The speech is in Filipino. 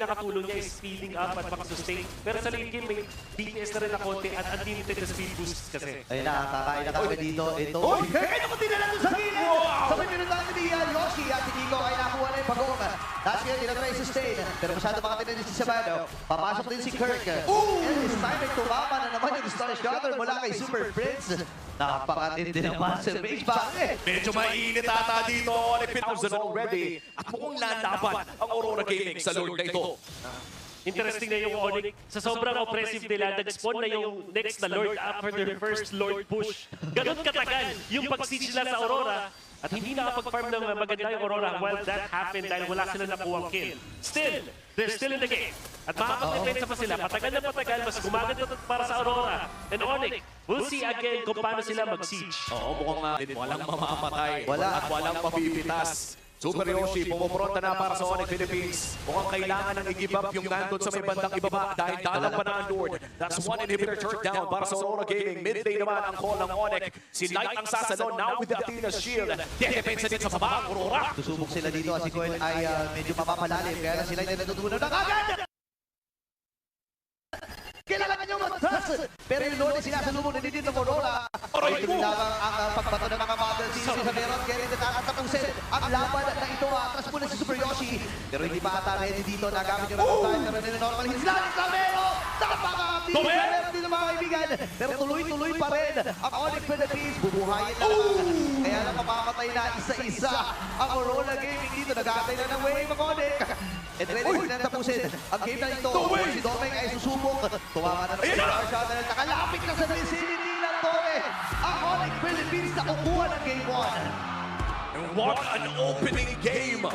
nakatulong niya is speeding up at makasustain. Pero sa late game, may DPS na rin na konti at unlimited na speed boost kasi. Ayun na, kakain na kami dito. Ito. Uy! Kaya ko din na lang sa gilid! Sabay minutan ni Yoshi at si Nico ay nakuha na yung pag-uong. Last year, tinatry sustain. Pero masyado makatinan din si Sabado. Papasok din si Kirk. And this time ay tumama na naman yung Star Shotter mula kay Super Prince. Napakatindi ng Master Mage Bakit? Medyo mainit ata dito. Only 1,000 already. At mukhang lalaban ang Aurora Gaming sa Lord na ito. Interesting na yung Onyx. Sa sobrang oppressive nila, nag-spawn na yung next na Lord after their first Lord push. Ganun katagal yung pag-siege nila sa Aurora. At hindi nakapag-farm ng maganda yung Aurora while that happened dahil wala sila nakuha kill. Still, they're still in the game. At makapag-defensa pa sila. Patagal na patagal, mas gumaganda para sa Aurora. And Onyx, we'll see again kung paano sila mag-siege. Oo, mukhang walang mamamatay. Wala. At walang mapipitas. Super Yoshi, pumupronta na para sa Onyx Philippines. Mukhang kailangan nang i-give up yung nandun sa may bandang ibaba dahil dalang pa na ang Lord. That's one inhibitor turret down para sa Aurora Gaming. Midday naman ang call ng Onyx. Si Knight ang sasalon now with the Athena's shield. Dedepensa din sa baba ang Aurora. Susubok sila dito at si Coil ay medyo mapapalalim. Kaya lang sila ay natutunan ng agad! Kailangan nyo matras! Pero yung Lord ay sinasalubong na dito ng Aurora. Ay tuloy lamang ang pagbato ng mga Mother Series sa meron. Kaya rin natatapusin ang laban na ito. Atras muna si Super Yoshi. Pero hindi pa ata ready dito. Nagamit yung round time. Pero nilinormal hits lang ni Clavero! Napaka-active ni Clavero din mga kaibigan. Pero tuloy-tuloy pa rin ang Onyx Philippines. Bubuhayin na lang. Kaya lang mamamatay na isa-isa ang Aurora Gaming dito. Nag-aantay na ng wave ang Onyx. And ready sila na tapusin ang game na ito. Si Domeng ay susubok. Tumawa na ng Star Shot na nakalapit na sa vicinity ng Tome. Ang Onyx Philippines na kukuha ng game 1. And what an opening game!